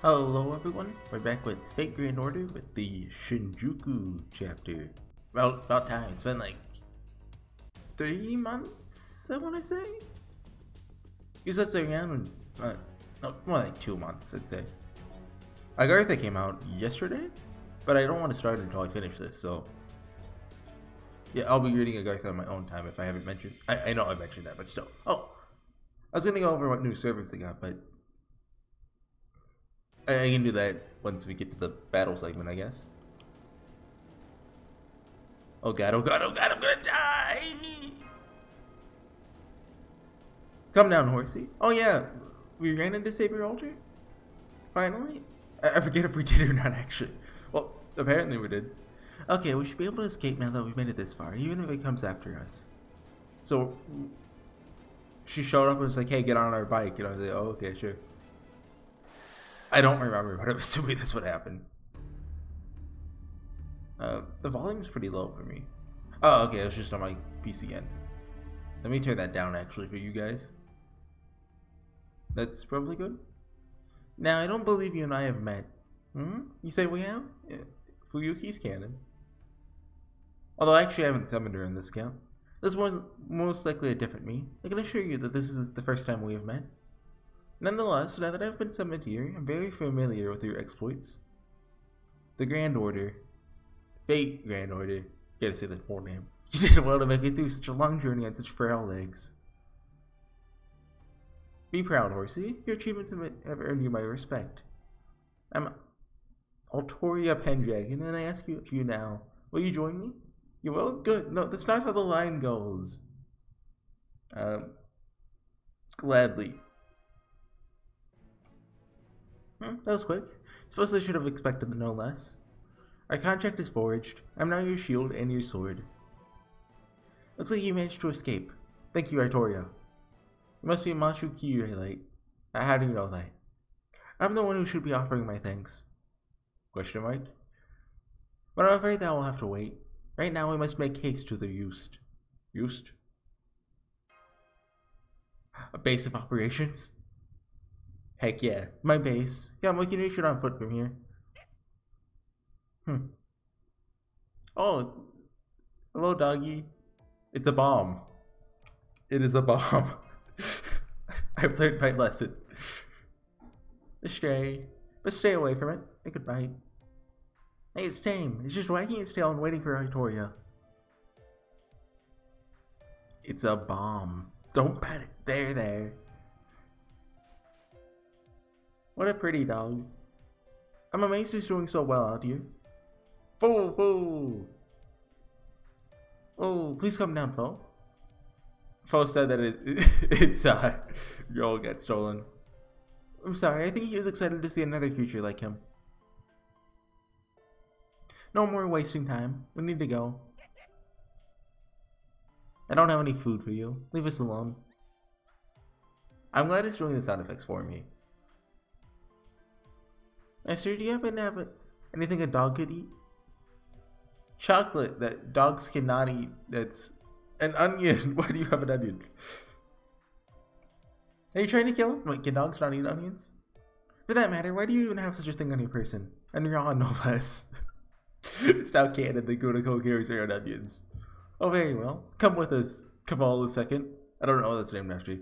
Hello everyone, we're back with Fate Grand Order with the Shinjuku chapter. About time, it's been like 3 months, I want to say? Because that's around, no, more like 2 months, I'd say. Agartha came out yesterday, but I don't want to start until I finish this, so... Yeah, I'll be reading Agartha on my own time if I haven't mentioned... I know I mentioned that, but still. Oh! I was gonna go over what new servers they got, but... I can do that once we get to the battle segment, I guess. Oh god, oh god, oh god, I'm gonna die! Come down, Horsey. Oh yeah, we ran into Saber Altar? Finally? I forget if we did or not, actually. Well, apparently we did. Okay, we should be able to escape now that we've made it this far, even if it comes after us. So, she showed up and was like, hey, get on our bike. And I was like, oh, okay, sure. I don't remember, but I'm assuming that's what happened. The volume's pretty low for me. Oh, okay, it was just on my PC again. Let me turn that down, actually, for you guys. That's probably good. Now, I don't believe you and I have met. You say we have? Yeah. Fuyuki's canon. Although, actually, I haven't summoned her in this count. This was most likely a different me. I can assure you that this is the first time we have met. Nonetheless, now that I've been summoned here, I'm very familiar with your exploits. The Grand Order. Fate Grand Order. Gotta say the full name. You did well to make it through such a long journey on such frail legs. Be proud, Horsey. Your achievements have earned you my respect. I'm Altoria Pendragon, and I ask you now. Will you join me? You will? Good. No, that's not how the line goes. Gladly. That was quick. Suppose I should have expected the no less. Our contract is forged. I'm now your shield and your sword. Looks like you managed to escape. Thank you, Artoria. You must be Mashu Kirelite. How do you know that? I'm the one who should be offering my thanks. Question mark? But I'm afraid that will have to wait. Right now we must make haste to the Used. Used? A base of operations? Heck yeah, my base. Come, we can reach it on foot from here. Oh, hello, doggy. It's a bomb. It is a bomb. I've learned my lesson. Stray, but stay away from it. It could bite. Hey, it's tame. It's just wagging its tail and waiting for Victoria. It's a bomb. Don't pet it. There. What a pretty dog. I'm amazed he's doing so well out here. Foe! Oh, please come down, Foe. Foe said that it's Joel got stolen. I'm sorry, I think he was excited to see another creature like him. No more wasting time. We need to go. I don't have any food for you. Leave us alone. I'm glad it's doing the sound effects for me. Master, do you happen to have anything a dog could eat? Chocolate that dogs cannot eat. That's an onion. Why do you have an onion? Are you trying to kill him? Wait, can dogs not eat onions? For that matter, why do you even have such a thing on your person? And raw, no less. It's now canon that Gunako carries around onions. Oh, very well. Come with us, Cabal II. I don't know what that's named after.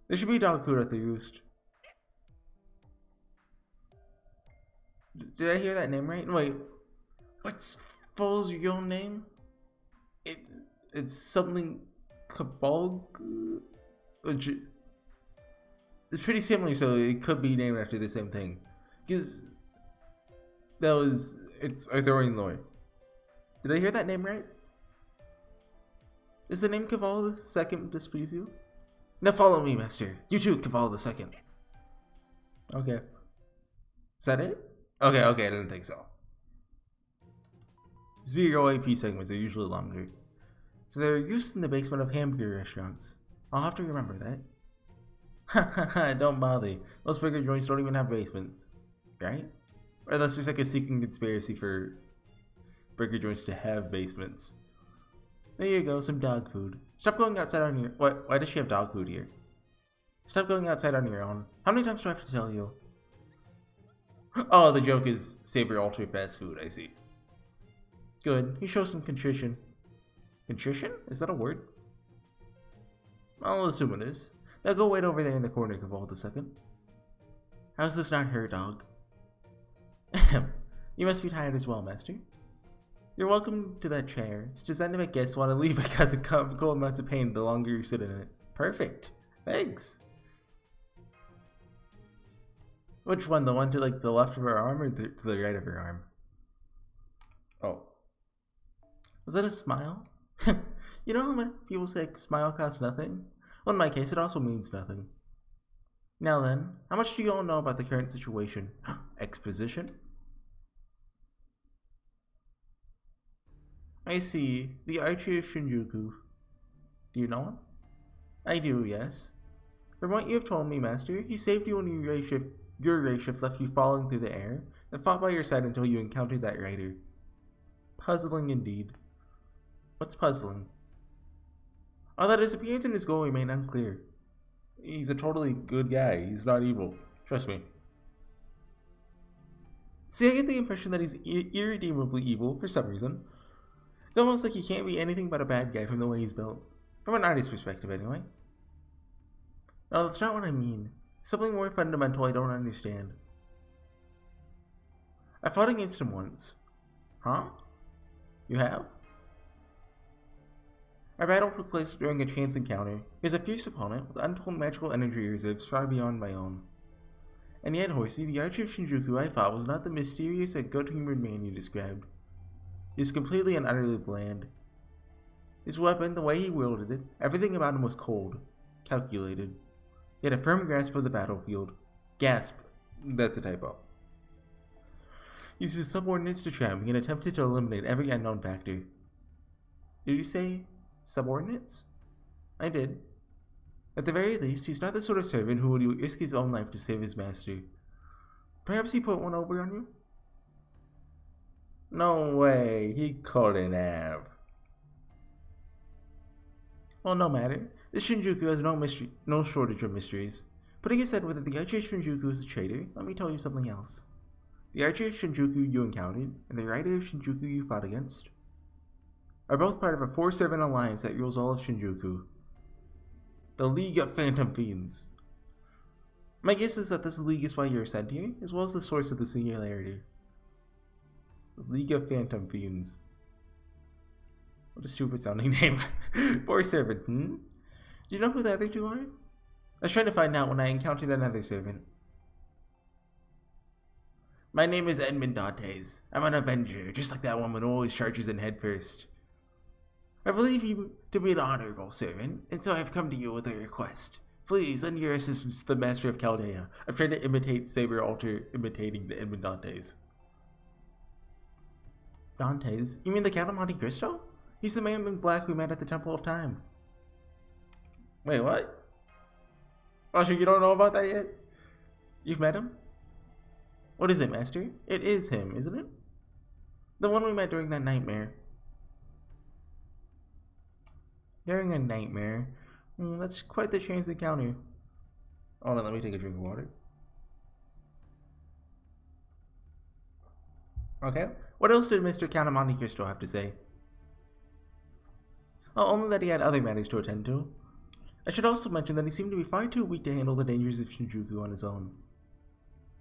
There should be dog food at the Roost. Did I hear that name right? Wait, what's Foal's real name? It's something Cabal. It's pretty similar, so it could be named after the same thing. Because it's Arthurian lore. Did I hear that name right? Is the name Cabal II displease you? Now follow me, Master. You too, Cabal II. Okay. Is that it? Okay, I didn't think so. 0 AP segments are usually longer. So they're used in the basement of hamburger restaurants. I'll have to remember that. Haha, don't bother. Most burger joints don't even have basements. Right? Or that's just like a secret conspiracy for burger joints to have basements. There you go, some dog food. Stop going outside on your... What? Why does she have dog food here? Stop going outside on your own. How many times do I have to tell you? Oh, the joke is Saber Ultra fast food, I see. Good, he shows some contrition. Contrition? Is that a word? I'll assume it is. Now go wait over there in the corner, Cavald a second. How's this not her, dog? You must be tired as well, Master. You're welcome to that chair. It's designed to make guests want to leave because it go amounts of pain the longer you sit in it. Perfect. Thanks. Which one? The one to like the left of her arm or to the right of her arm? Oh. Was that a smile? You know how many people say smile costs nothing? Well, in my case, it also means nothing. Now then, how much do you all know about the current situation? Exposition? I see. The Archer of Shinjuku. Do you know him? I do, yes. From what you have told me, Master, he saved you when your ray shift left you falling through the air, and fought by your side until you encountered that rider. Puzzling indeed. What's puzzling? Oh, that his appearance and his goal remain unclear. He's a totally good guy. He's not evil. Trust me. See, I get the impression that he's irredeemably evil for some reason. It's almost like he can't be anything but a bad guy from the way he's built. From an artist's perspective, anyway. No, that's not what I mean. Something more fundamental I don't understand. I fought against him once. Huh? You have? Our battle took place during a chance encounter. He is a fierce opponent with untold magical energy reserves far beyond my own. And yet, Horsey, the Archer of Shinjuku I fought was not the mysterious and good-humored man you described. He was completely and utterly bland. His weapon, the way he wielded it, everything about him was cold, calculated. He had a firm grasp of the battlefield. Gasp. That's a typo. He used his subordinates to trap me and attempted to eliminate every unknown factor. Did you say subordinates? I did. At the very least, he's not the sort of servant who would risk his own life to save his master. Perhaps he put one over on you? No way, he couldn't have. Well, no matter. The Shinjuku has no shortage of mysteries. Putting aside whether the Archer of Shinjuku is a traitor, let me tell you something else. The Archer of Shinjuku you encountered, and the Rider of Shinjuku you fought against, are both part of a 4-servant alliance that rules all of Shinjuku. The League of Phantom Fiends. My guess is that this league is why you're sent here, as well as the source of the singularity. The League of Phantom Fiends. What a stupid sounding name. 4-servant, Do you know who the other two are? I was trying to find out when I encountered another servant. My name is Edmund Dantes. I'm an Avenger, just like that one with always charges in head first. I believe you to be an honorable servant, and so I've come to you with a request. Please lend your assistance to the Master of Chaldea. I've tried to imitate Saber Alter imitating the Edmund Dantes. Dantes? You mean the Count of Monte Cristo? He's the man in black we met at the Temple of Time. Wait, what? Oh, sure you don't know about that yet? You've met him? What is it, Master? It is him, isn't it? The one we met during that nightmare. During a nightmare? That's quite the chance encounter. Hold on, let me take a drink of water. Okay. What else did Mr. Count of Monte Cristo have to say? Oh, only that he had other matters to attend to. I should also mention that he seemed to be far too weak to handle the dangers of Shinjuku on his own.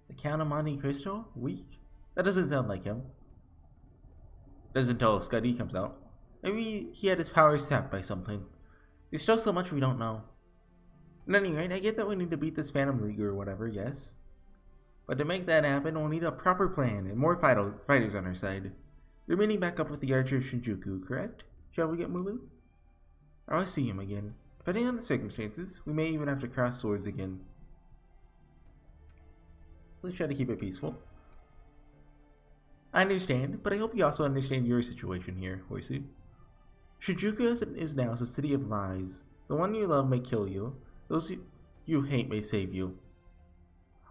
The Count of Monte Cristo? Weak? That doesn't sound like him. Doesn't until Scuddy comes out. Maybe he had his powers tapped by something. There's still so much we don't know. At any rate, I get that we need to beat this Phantom League or whatever, yes. But to make that happen, we'll need a proper plan and more fighters on our side. You're meeting back up with the Archer of Shinjuku, correct? Shall we get moving? Or I'll see him again. Depending on the circumstances, we may even have to cross swords again. Let's try to keep it peaceful. I understand, but I hope you also understand your situation here, Horsey. Shinjuku is now a city of lies. The one you love may kill you. Those you hate may save you.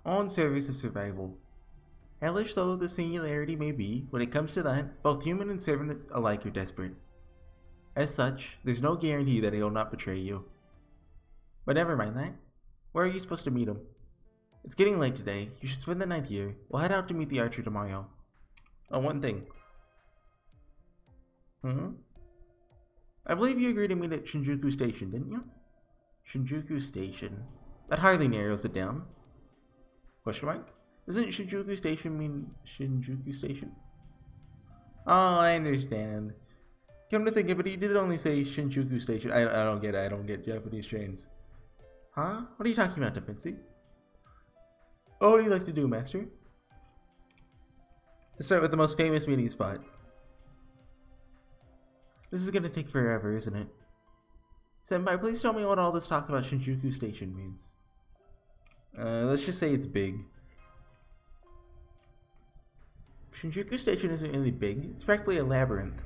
All in service of survival. Hellish though the singularity may be, when it comes to that, both human and servant alike are desperate. As such, there's no guarantee that he'll not betray you. But never mind that. Where are you supposed to meet him? It's getting late today. You should spend the night here. We'll head out to meet the archer tomorrow. Oh, one thing. I believe you agreed to meet at Shinjuku Station, didn't you? Shinjuku Station. That hardly narrows it down. Question mark? Doesn't Shinjuku Station mean Shinjuku Station? Oh, I understand. Come to think of it, he did only say Shinjuku Station. I don't get it. I don't get Japanese trains. Huh? What are you talking about, Defensi? Oh, what do you like to do, Master? Let's start with the most famous meeting spot. This is gonna take forever, isn't it? Senpai, please tell me what all this talk about Shinjuku Station means. Let's just say it's big. Shinjuku Station isn't really big. It's practically a labyrinth.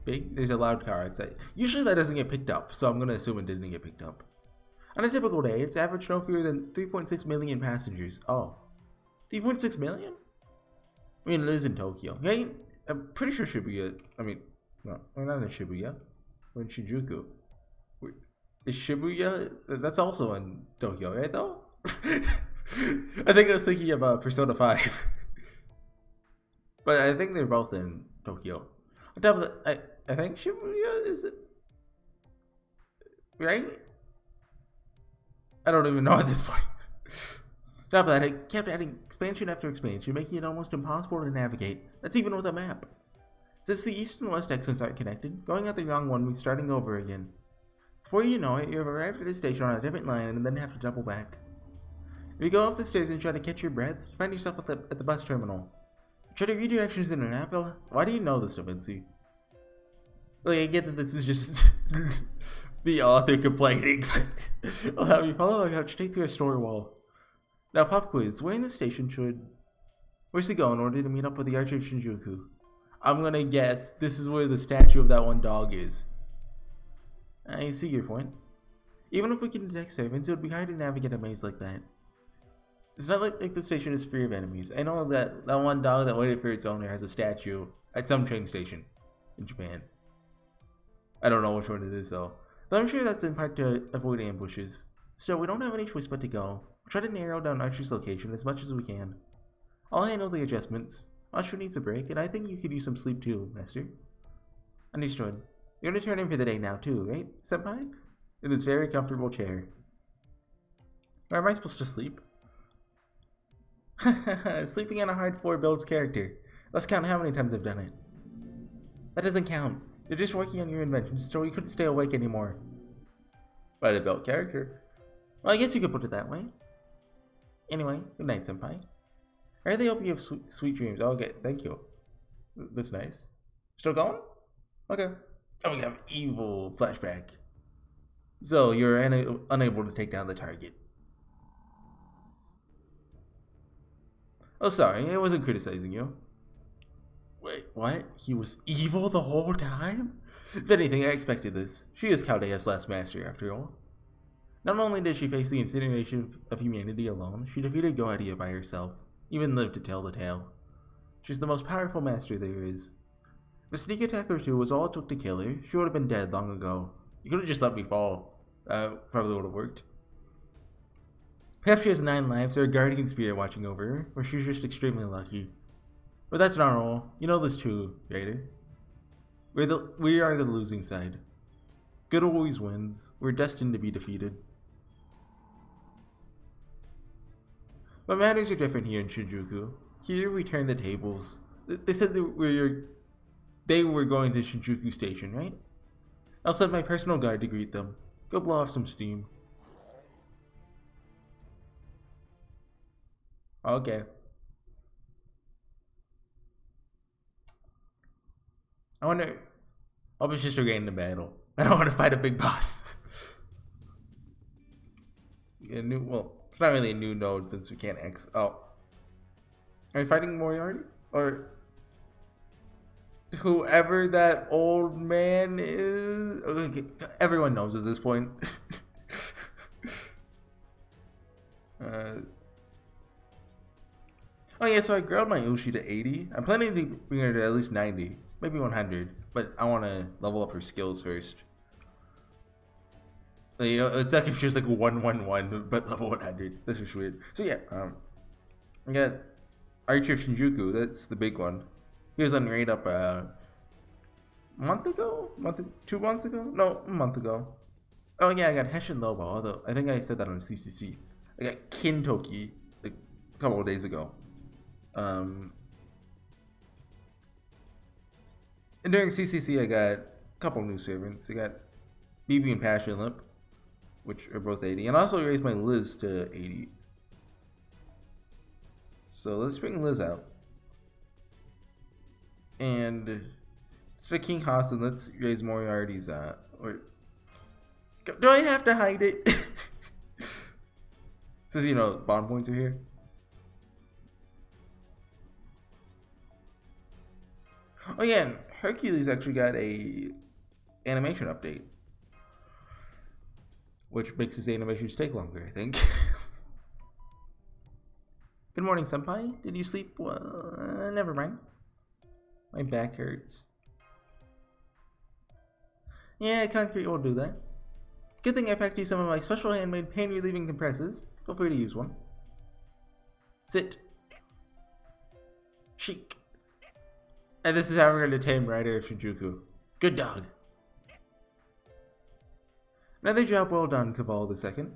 Big? There's a loud car outside. Usually that doesn't get picked up, so I'm gonna assume it didn't get picked up. On a typical day, it's average no fewer than 3.6 million passengers. Oh. 3.6 million? I mean, it is in Tokyo. Yeah, I'm pretty sure Shibuya... I mean, no, we're not in Shibuya. We're in Shinjuku. Is Shibuya... That's also in Tokyo, right, though? I think I was thinking about Persona 5. But I think they're both in Tokyo. On top of that, I think Shibuya is it... Right? I don't even know at this point. On top of that, it kept adding expansion after expansion, making it almost impossible to navigate. That's even with a map. Since the east and west exits aren't connected, going out the wrong one means starting over again. Before you know it, you've arrived at a station on a different line and then have to double back. If you go up the stairs and try to catch your breath, you find yourself at the bus terminal. Try to read directions in an app. Why do you know this, Da Vinci? Like, I get that this is just the author complaining, but I'll have you follow a couch straight through a store wall. Now, pop quiz. Where in the station should Horsey go in order to meet up with the archer of Shinjuku? I'm gonna guess this is where the statue of that one dog is. I see your point. Even if we can detect servants, it would be hard to navigate a maze like that. It's not like the station is free of enemies. I know that one dog that waited for its owner has a statue at some train station in Japan. I don't know which one it is though. But I'm sure that's in part to avoid ambushes. Still, we don't have any choice but to go. We'll try to narrow down Archer's location as much as we can. I'll handle the adjustments. Archer needs a break, and I think you could use some sleep too, Master. Understood. You're gonna turn in for the day now too, right, Senpai? In this very comfortable chair. Where am I supposed to sleep? Sleeping on a hard floor builds character. Let's count how many times I've done it. That doesn't count. You're just working on your inventions, so you couldn't stay awake anymore. But it built character. Well, I guess you could put it that way. Anyway, good night, Senpai. I really hope you have sweet dreams. Okay, thank you. That's nice. Still going? Okay. Oh, we have evil flashback. So, you're unable to take down the target. Oh, sorry, I wasn't criticizing you. Wait, what? He was evil the whole time? If anything, I expected this. She is Caldea's last master, after all. Not only did she face the incineration of humanity alone, she defeated Goadia by herself, even lived to tell the tale. She's the most powerful master there is. If a sneak attack or two was all it took to kill her, she would have been dead long ago. You could have just let me fall. Probably would have worked. Perhaps she has 9 lives or a guardian spirit watching over her, or she's just extremely lucky. But that's not all. You know this too, Raider. We are the losing side. Good always wins. We're destined to be defeated. But matters are different here in Shinjuku. Here we turn the tables. They said they were going to Shinjuku Station, right? I'll send my personal guard to greet them. Go blow off some steam. Okay. I wonder... I'll just regain the battle. I don't want to fight a big boss. Well, it's not really a new node since we can't Oh. Are we fighting Moriarty? Or... whoever that old man is... Okay, everyone knows at this point. Oh yeah, so I growled my Ushi to 80. I'm planning to bring her to at least 90. Maybe 100. But I want to level up her skills first. Like, it's like if she was like 111, but level 100. That's just weird. So yeah, I got Archer of Shinjuku. That's the big one. He was on raid up a month ago, 2 months ago. No, a month ago. Oh yeah, I got Hessian Lobo. Although I think I said that on CCC. I got Kintoki like a couple of days ago. And during CCC, I got a couple new servants. I got BB and Passion Lip, which are both 80, and I also raised my Liz to 80. So let's bring Liz out. And instead of King Hassan, let's raise Moriarty's or do I have to hide it? Since you know bond points are here. Oh yeah, and Hercules actually got a animation update, which makes his animations take longer, I think. Good morning, senpai. Did you sleep? Well, never mind. My back hurts. Yeah, concrete will do that. Good thing I packed you some of my special handmade pain relieving compresses. Feel free to use one. Sit. Chic. And this is how we're going to tame Rider of Shinjuku. Good dog. Another job well done, Cabal II.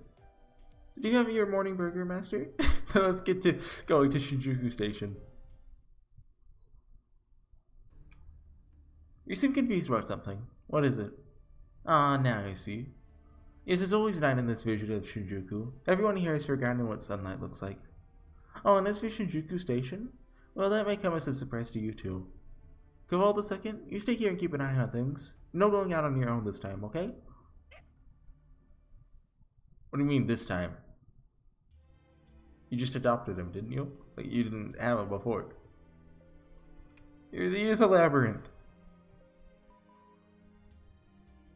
Did you have your morning burger, Master? Let's get to going to Shinjuku Station. You seem confused about something. What is it? Ah, now I see. Yes, it's always night in this vision of Shinjuku. Everyone here has forgotten what sunlight looks like. Oh, and as for Shinjuku Station? Well, that may come as a surprise to you too. Cabal II, you stay here and keep an eye on things. No going out on your own this time, okay? What do you mean this time? You just adopted him, didn't you? Like you didn't have him before. He is a labyrinth.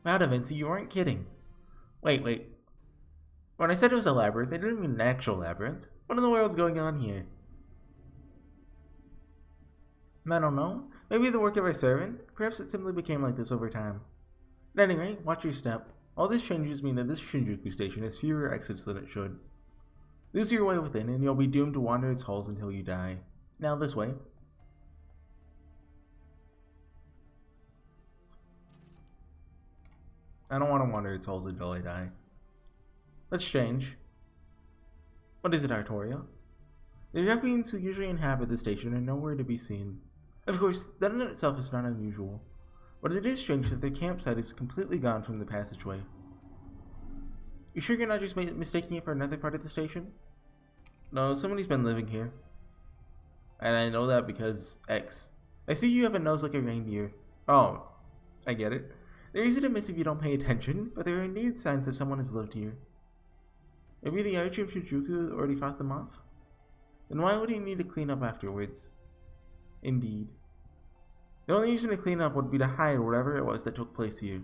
Wow, Da Vinci, you weren't kidding. Wait. When I said it was a labyrinth, I didn't mean an actual labyrinth. What in the world's going on here? I don't know. Maybe the work of a servant? Perhaps it simply became like this over time. At any rate, watch your step. All these changes mean that this Shinjuku Station has fewer exits than it should. Lose your way within, and you'll be doomed to wander its halls until you die. Now this way. I don't want to wander its halls until I die. Let's change. What is it, Artoria? The ruffians who usually inhabit the station are nowhere to be seen. Of course, that in itself is not unusual, but it is strange that their campsite is completely gone from the passageway. You sure you're not just mistaking it for another part of the station? No, somebody's been living here. And I know that because X. I see you have a nose like a reindeer. Oh, I get it. They're easy to miss if you don't pay attention, but there are indeed signs that someone has lived here. Maybe the Archer of Shinjuku already fought them off? Then why would he need to clean up afterwards? Indeed. The only reason to clean up would be to hide whatever it was that took place here.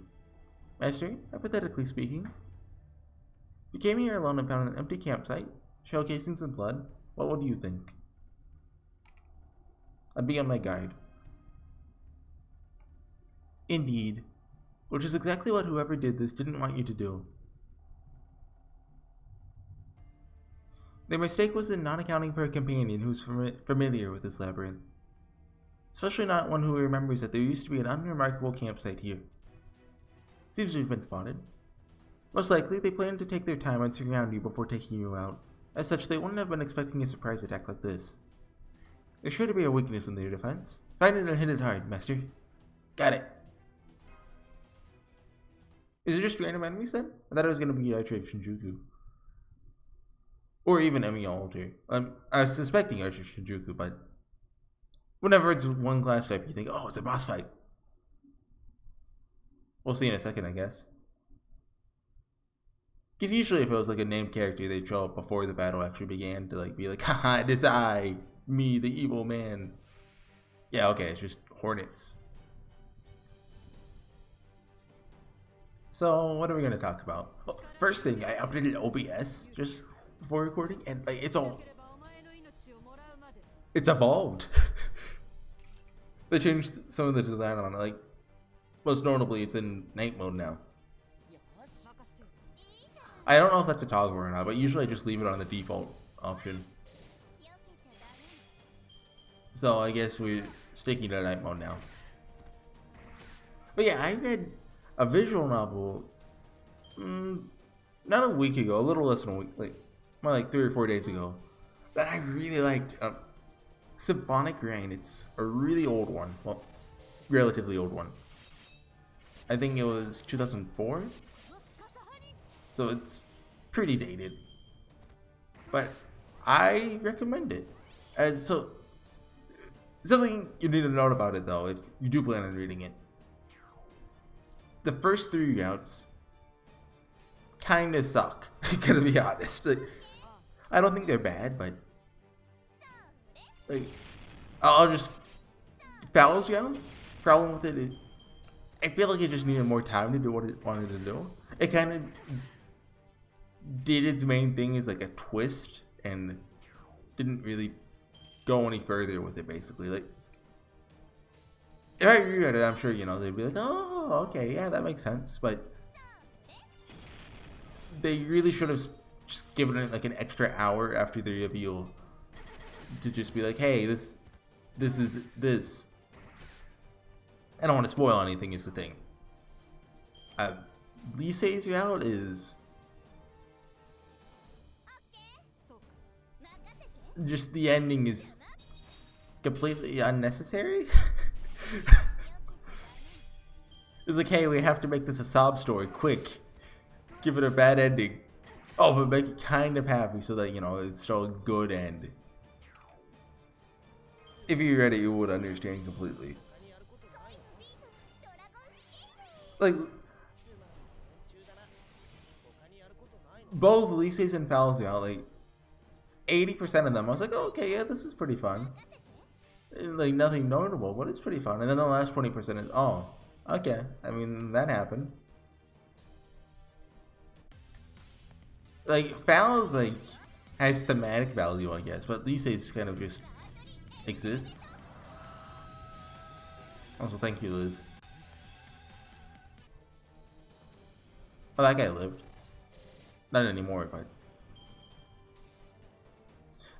Master, hypothetically speaking, if you came here alone and found an empty campsite, shell casings and blood, what would you think? I'd be on my guard. Indeed. Which is exactly what whoever did this didn't want you to do. Their mistake was in not accounting for a companion who's familiar with this labyrinth. Especially not one who remembers that there used to be an unremarkable campsite here. Seems we've been spotted. Most likely, they planned to take their time and surround you before taking you out. As such, they wouldn't have been expecting a surprise attack like this. There's sure to be a weakness in their defense. Find it and hit it hard, Master. Got it. Is it just random enemies then? I thought it was going to be Archer of Shinjuku. Or even Emi Alter. I was suspecting Archer of Shinjuku, but whenever it's one class type, you think, oh, it's a boss fight. We'll see in a second, I guess. Because usually if it was like a named character, they'd show up before the battle actually began to like be like, haha, it is I, me, the evil man. Yeah, okay, it's just hornets. So, what are we going to talk about? Well, first thing, I updated OBS just before recording, and like, it's evolved. They changed some of the design on it, like, most notably, it's in night mode now. I don't know if that's a toggle or not, but usually I just leave it on the default option. So I guess we're sticking to night mode now. But yeah, I read a visual novel not a week ago, a little less than a week, like more like 3 or 4 days ago, that I really liked. Symphonic Rain. It's a really old one. Well, relatively old one. I think it was 2004. So it's pretty dated. But I recommend it. So something you need to note about it though, if you do plan on reading it. The first 3 routes kind of suck, gonna be honest. Like, I don't think they're bad, but like, I'll just Fowl's Gown. Problem with it is, I feel like it just needed more time to do what it wanted to do. It kind of did its main thing as like a twist and didn't really go any further with it. Basically, like if I reread it, I'm sure they'd be like, "Oh, okay, yeah, that makes sense," but they really should have just given it like an extra hour after the reveal to just be like, hey, this is this. I don't want to spoil anything is the thing. Lisei's route is just, the ending is completely unnecessary. It's like, hey, we have to make this a sob story, quick. Give it a bad ending. Oh, but make it kind of happy so that, it's still a good end. If you read it, you would understand completely. Like, both Lisei's and Fowl's Gown, like, 80% of them, I was like, oh, okay, yeah, this is pretty fun. And, like, nothing notable, but it's pretty fun. And then the last 20% is, oh, okay, I mean, that happened. Like, Fowl's, like, has thematic value, I guess, but Lisei's kind of just exists. Also, thank you, Liz. Oh, that guy lived. Not anymore, but...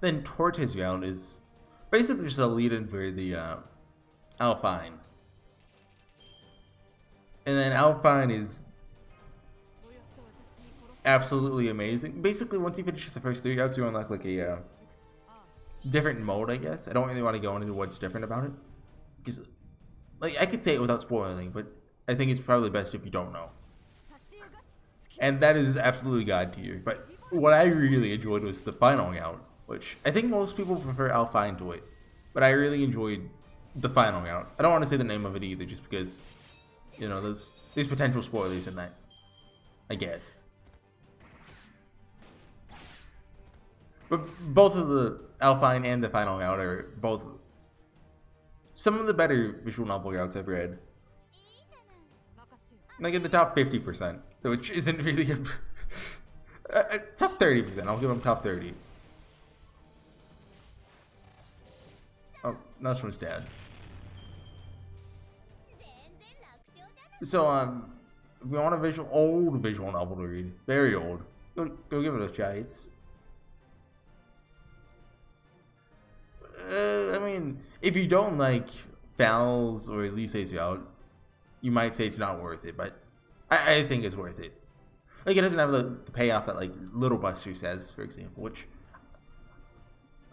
Then Torte's Round is basically just a lead-in for the Alpine. And then Alpine is absolutely amazing. Basically, once you finish the first 3 routes, you unlock like a different mode, I guess. I don't really want to go into what's different about it, because like I could say it without spoiling, but I think it's probably best if you don't know. And that is absolutely god tier. But what I really enjoyed was the final route, which I think most people prefer Alpine to it, but I really enjoyed the final route. I don't want to say the name of it either, just because there's potential spoilers in that, I guess. But both of the Alpine and the final route are both some of the better visual novel routes I've read. Like in the top 50%, which isn't really a top 30%. I'll give them top 30. Oh, that's from his dad. So if we want a old visual novel to read, very old, go give it a try. It's I mean, if you don't like Fowl's or Lisei's route, you might say it's not worth it, but I think it's worth it. Like, it doesn't have the payoff that like Little Buster's has, for example, which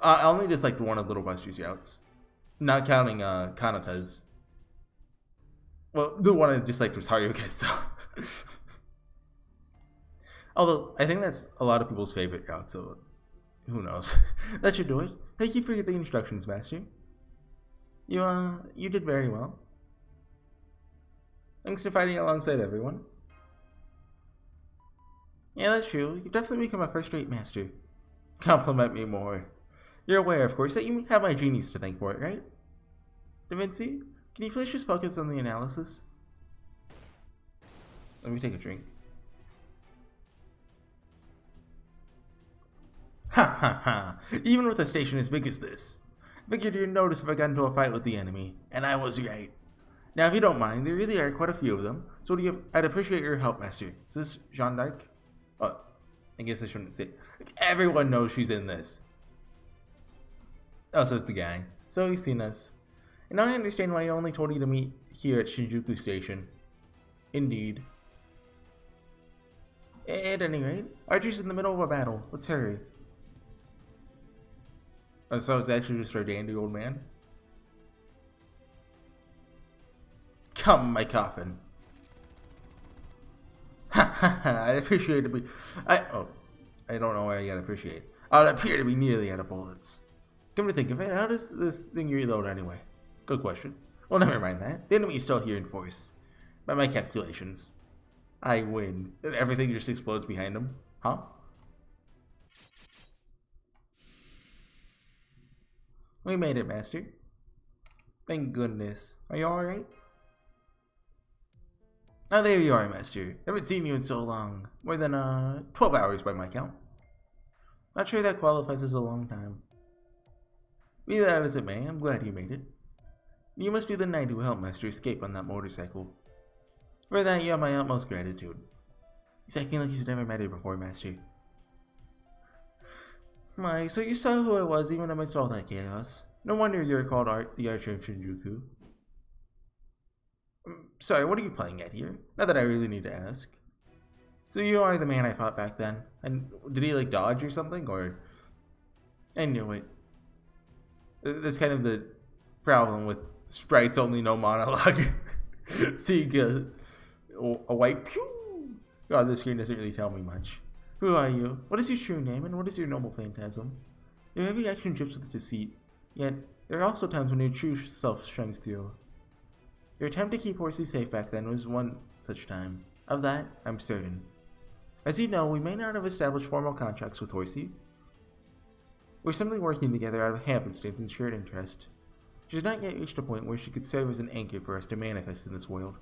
I only disliked one of Little Buster's routes, not counting Kanata's. Well, the one I disliked was Haruka's, so. Although I think that's a lot of people's favorite route, so who knows? That should do it. Thank you for the instructions, Master. You did very well. Thanks for fighting alongside everyone. Yeah, that's true. You've definitely become a first-rate master. Compliment me more. You're aware, of course, that you have my genies to thank for it, right? Da Vinci, can you please just focus on the analysis? Let me take a drink. Ha ha ha! Even with a station as big as this, I figured you'd notice if I got into a fight with the enemy, and I was right. Now, if you don't mind, there really are quite a few of them, so I'd appreciate your help, Master. Is this Jeanne d'Arc? I guess I shouldn't say. Like, everyone knows she's in this. Oh, so it's a guy. So he's seen us. And now I understand why I only told you to meet here at Shinjuku Station. Indeed. At any rate, Archie's in the middle of a battle. Let's hurry. Oh, so it's actually just our dandy old man? Come, my coffin. Ha ha ha, I appreciate it. I don't know why I gotta appreciate. I would appear to be nearly out of bullets. Come to think of it, how does this thing reload anyway? Good question. Well, never mind that. The enemy is still here in force. By my calculations, I win. Everything just explodes behind him. Huh? We made it, Master. Thank goodness. Are you alright? Oh, there you are, Master. Haven't seen you in so long. More than, 12 hours by my count. Not sure that qualifies as a long time. Be that as it may, I'm glad you made it. You must be the knight who helped Master escape on that motorcycle. For that, you have my utmost gratitude. He's acting like he's never met her before, Master. My, so you saw who I was even amidst all that chaos. No wonder you're called the Archer of Shinjuku. Sorry, what are you playing at here? Not that I really need to ask. So you are the man I fought back then. And did he like dodge or something? Or I knew it. That's kind of the problem with sprites only no monologue. Seeing a white pew. God, this screen doesn't really tell me much. Who are you? What is your true name and what is your noble phantasm? Your heavy action drips with deceit, yet there are also times when your true self shines through. Your attempt to keep Horsey safe back then was one such time. Of that, I'm certain. As you know, we may not have established formal contracts with Horsey. We're simply working together out of happenstance and shared interest. She has not yet reached a point where she could serve as an anchor for us to manifest in this world.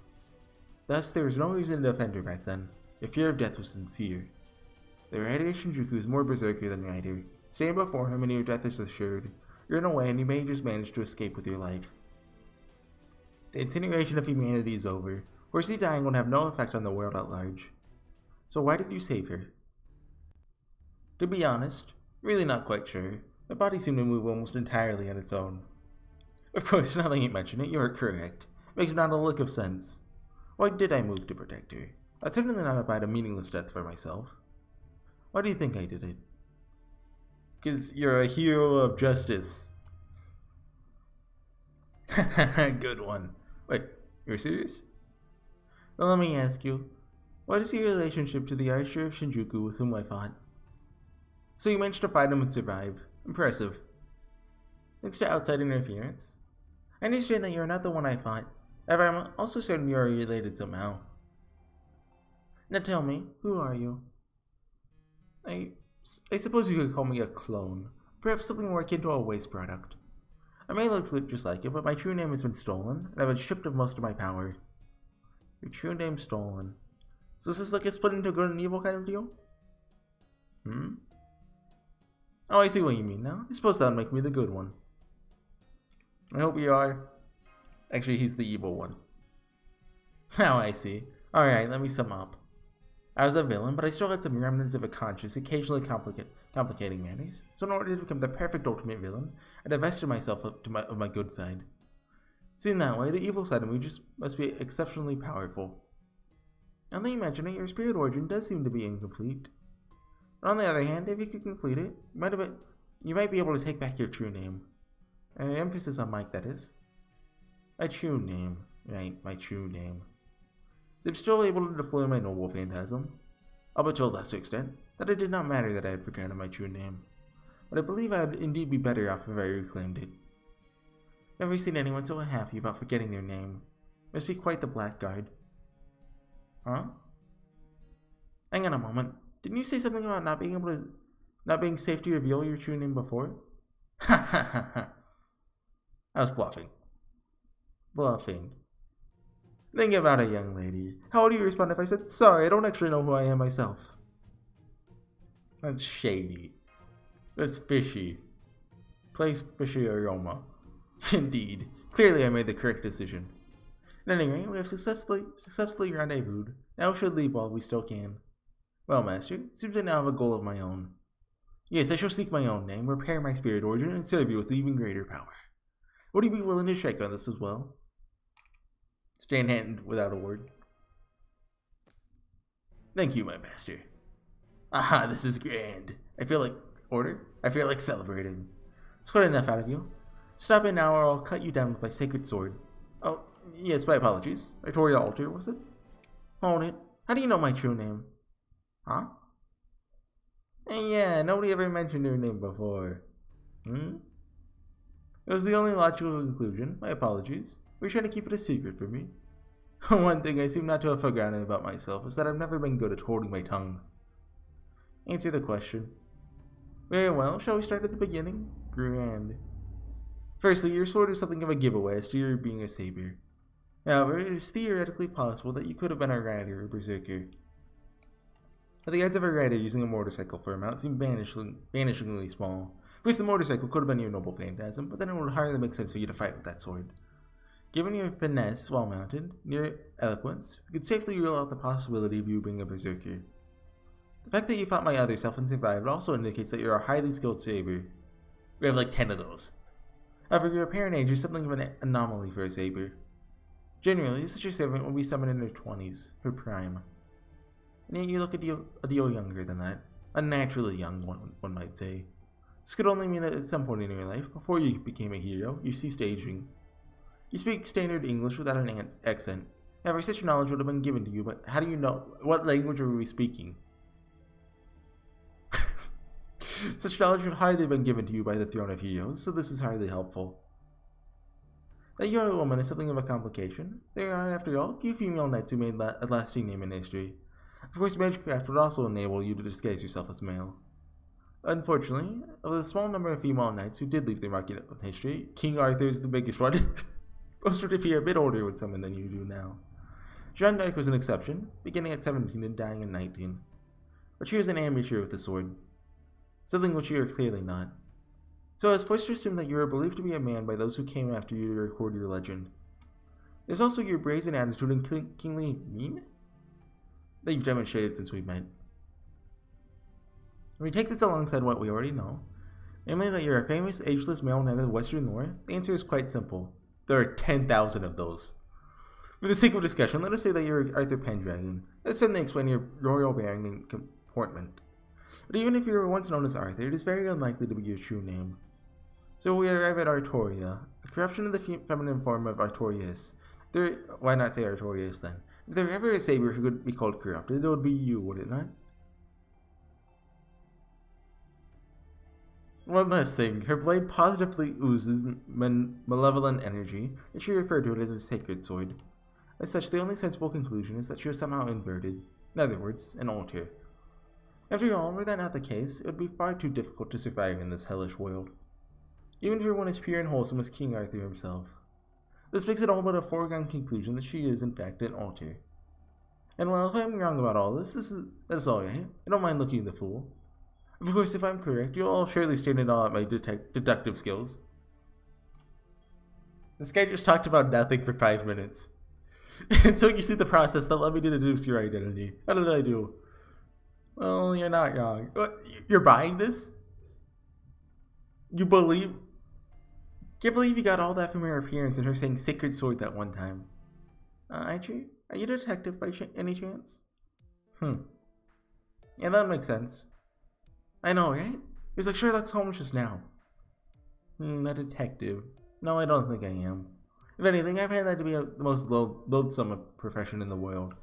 Thus, there was no reason to defend her back then. Your fear of death was sincere. The rider of Shinjuku is more berserker than rider. Stand before him and your death is assured. Run away and you may just manage to escape with your life. The incineration of humanity is over. Horsey dying will have no effect on the world at large. So why did you save her? To be honest, really not quite sure. The body seemed to move almost entirely on its own. Of course, now that you mention it, you are correct. Makes not a lick of sense. Why did I move to protect her? I'd certainly not abide a meaningless death for myself. Why do you think I did it? Because you're a hero of justice. Good one. Wait, you're serious? Well, let me ask you, what is your relationship to the Archer of Shinjuku with whom I fought? So you managed to fight him and survive. Impressive. Thanks to outside interference. I understand that you're not the one I fought. However, I'm also certain you are related somehow. Now tell me, who are you? I suppose you could call me a clone. Perhaps something more akin to a waste product. I may look just like it, but my true name has been stolen, and I've been stripped of most of my power. Your true name stolen. So is this like a split into good and evil kind of deal? Oh, I see what you mean now. I suppose that'll make me the good one. I hope you are. Actually, he's the evil one. Oh, I see. Alright, let me sum up. I was a villain, but I still had some remnants of a conscience, occasionally complicating manners. So in order to become the perfect ultimate villain, I divested myself of my good side. Seen that way, the evil side of me just must be exceptionally powerful. Now that you mention it, your spirit origin does seem to be incomplete. But on the other hand, if you could complete it, you might be able to take back your true name. Emphasis on Mike, that is. My true name. Right, my true name. So I'm still able to deploy my noble phantasm. Up until a lesser extent, that it did not matter that I had forgotten my true name. But I believe I would indeed be better off if I reclaimed it. Never seen anyone so happy about forgetting their name. Must be quite the blackguard. Huh? Hang on a moment. Didn't you say something about not being safe to reveal your true name before? Ha ha ha ha. I was bluffing. Bluffing. Think about it, young lady. How would you respond if I said, sorry, I don't actually know who I am myself? That's shady. That's fishy. Place fishy aroma. Indeed. Clearly I made the correct decision. At any rate, we have successfully rendezvoused. Now we should leave while we still can. Well, Master, it seems I now have a goal of my own. Yes, I shall seek my own name, repair my spirit origin, and serve you with even greater power. Would you be willing to check on this as well? Stand hand without a word. Thank you, my master. Aha, this is grand. I feel like celebrating. It's quite enough out of you. Stop in now or I'll cut you down with my sacred sword. Oh, yes, my apologies. Victoria Alter, was it? Hold it. How do you know my true name? Huh? Yeah, nobody ever mentioned your name before. It was the only logical conclusion. My apologies. Were you trying to keep it a secret from me? One thing I seem not to have forgotten about myself is that I've never been good at holding my tongue. Answer the question. Very well, shall we start at the beginning? Grand. Firstly, your sword is something of a giveaway as to your being a saber. However, it is theoretically possible that you could have been a rider or berserker. But the odds of a rider using a motorcycle for a mount seem vanishingly small. First, the motorcycle could have been your noble phantasm, but then it would hardly make sense for you to fight with that sword. Given your finesse while mounted, and your eloquence, you could safely rule out the possibility of you being a berserker. The fact that you fought my other self and survived also indicates that you're a highly skilled saber. We have like 10 of those. However, your apparent age is something of an anomaly for a saber. Generally, such a servant will be summoned in her 20s, her prime. And yet you look a deal younger than that. Unnaturally young, one might say. This could only mean that at some point in your life, before you became a hero, you ceased aging. You speak standard English without an accent. However, such knowledge would have been given to you, but how do you know? What language are we speaking? Such knowledge would hardly have been given to you by the throne of heroes, so this is hardly helpful. That you are a woman is something of a complication. There are, after all, few female knights who made a lasting name in history. Of course, magecraft would also enable you to disguise yourself as male. Unfortunately, of the small number of female knights who did leave their mark in history, King Arthur is the biggest one. Most would appear a bit older with someone than you do now. Jeanne d'Arc was an exception, beginning at 17 and dying at 19. But she was an amateur with the sword. Something which you are clearly not. So I was forced to assume that you are believed to be a man by those who came after you to record your legend. There's also your brazen attitude and kingly mien that you've demonstrated since we met. When we take this alongside what we already know, namely that you're a famous, ageless male knight of the Western lore, the answer is quite simple. There are 10,000 of those. For the sake of discussion, let us say that you're Arthur Pendragon. Let's suddenly explain your royal bearing and comportment. But even if you were once known as Arthur, it is very unlikely to be your true name. So we arrive at Artoria, a corruption of the feminine form of Artorius. Why not say Artorius then? If there were ever a saber who could be called corrupted, it would be you, would it not? One last thing, her blade positively oozes malevolent energy, and she referred to it as a sacred sword. As such, the only sensible conclusion is that she was somehow inverted. In other words, an altar. After all, were that not the case, it would be far too difficult to survive in this hellish world. Even for one as pure and wholesome as King Arthur himself. This makes it all but a foregone conclusion that she is, in fact, an altar. And while if I'm wrong about all this, that's alright. I don't mind looking the fool. Of course, if I'm correct, you'll all surely stand in awe at my deductive skills. This guy just talked about nothing for 5 minutes. Until you see the process that led me to deduce your identity. How did I do? Well, you're not wrong. What? You're buying this? You believe? Can't believe you got all that from her appearance and her saying sacred sword that one time. Archie, are you a detective by any chance? Yeah, that makes sense. I know, right? He was like Sherlock Holmes just now. A detective. No, I don't think I am. If anything, I find that to be the most loathsome profession in the world.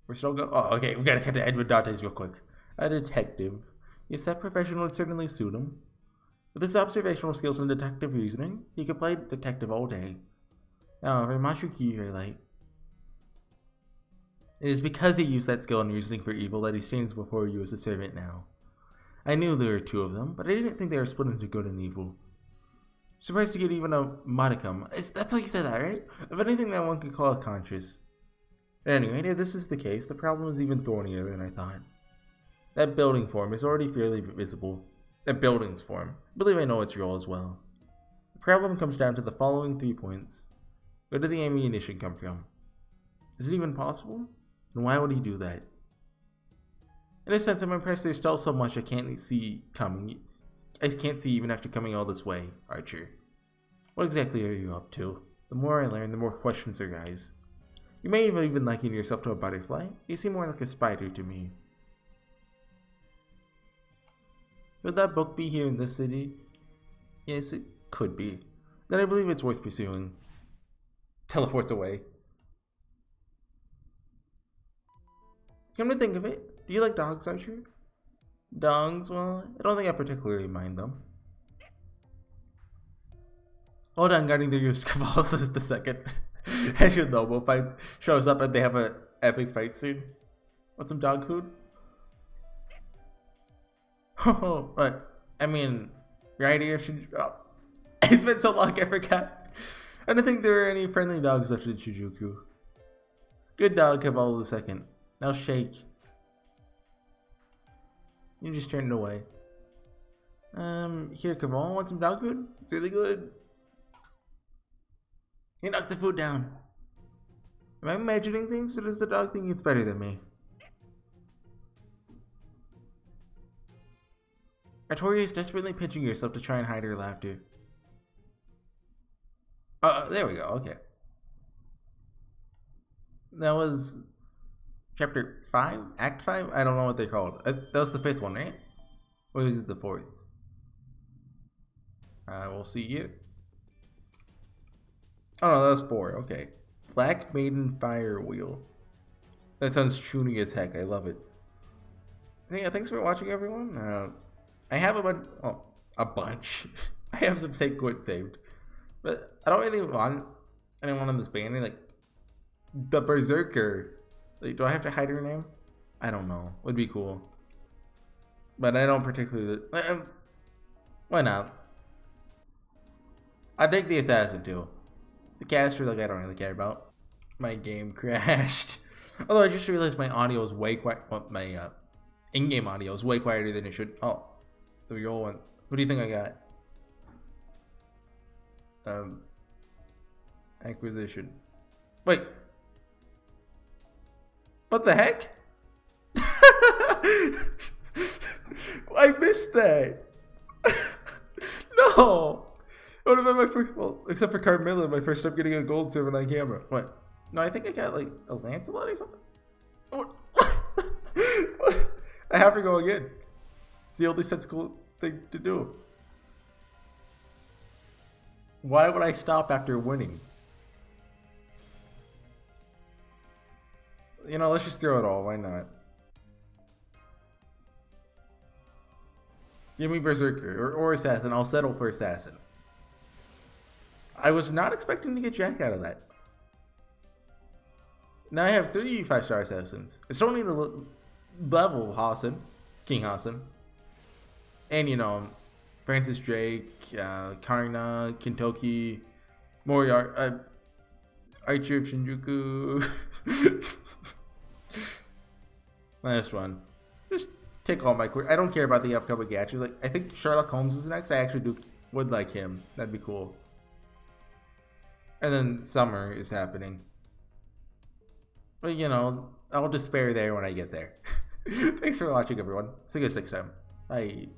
We're still going. Oh, okay, we gotta cut to Edward Dantes real quick. A detective. Yes, that profession would certainly suit him. With his observational skills and deductive reasoning, he could play detective all day. However, Machuki here, like. It is because he used that skill in reasoning for evil that he stands before you as a servant now. I knew there were 2 of them, but I didn't think they were split into good and evil. Surprised to get even a modicum. That's how you said that, right? Of anything that one could call a conscious. At any rate, if this is the case, the problem is even thornier than I thought. That building form is already fairly visible. That building's form. I believe I know its role as well. The problem comes down to the following 3 points. Where did the ammunition come from? Is it even possible? And why would he do that? In a sense, I'm impressed there's still so much I can't see coming. I can't see even after coming all this way, Archer. What exactly are you up to? The more I learn, the more questions there arise. You may have even likened yourself to a butterfly. You seem more like a spider to me. Would that book be here in this city? Yes, it could be. Then I believe it's worth pursuing. Teleports away. Come to think of it, do you like dogs, Archer? Dogs? Well, I don't think I particularly mind them. Hold on, guarding their use Caval's the second. I should know, we'll fight shows up and they have an epic fight soon. Want some dog food? Oh, but I mean, right here should. Oh, it's been so long, I forgot. I don't think there are any friendly dogs left in Shinjuku. Good dog, Caval the second. Now shake. You just turned it away. Here, Caval, want some dog food? It's really good. You knocked the food down. Am I imagining things, or does the dog think it's better than me? Artoria is desperately pinching herself to try and hide her laughter. There we go, okay. That was chapter 5? Act 5? I don't know what they're called. That was the 5th one, right? Or is it the 4th? We'll see you. Oh no, that was 4, okay. Black Maiden Fire Wheel. That sounds chuny as heck, I love it. Yeah, thanks for watching, everyone. I have a bunch. I have some quick saved. But I don't really want anyone on this band. Like, the Berserker. Like, do I have to hide her name? I don't know. Would be cool. But I don't particularly. Why not? I take the Assassin too. The caster, like, I don't really care about. My game crashed. Although I just realized my audio is way quiet. Well, my in-game audio is way quieter than it should. Oh, there we go. What do you think I got? Acquisition. Wait. What the heck? I missed that. No. It would have been my first, well, except for Carmilla, my first time getting a gold servant on camera. What? No, I think I got like a Lancelot or something. What? I have to go again. It's the only sensible thing to do. Why would I stop after winning? You know, let's just throw it all. Why not? Give me Berserker or Assassin. I'll settle for Assassin. I was not expecting to get Jack out of that. Now I have 3 5-star Assassins. I still need to level Hassan, King Hassan. And, you know, Francis Drake, Karna, Kintoki, Moriarty, Archer of Shinjuku. Last one. Just take all my I don't care about the upcoming gadgets. Like, I think Sherlock Holmes is next. I actually would like him. That'd be cool. And then summer is happening. But, you know, I'll despair there when I get there. Thanks for watching, everyone. See you guys next time. Bye.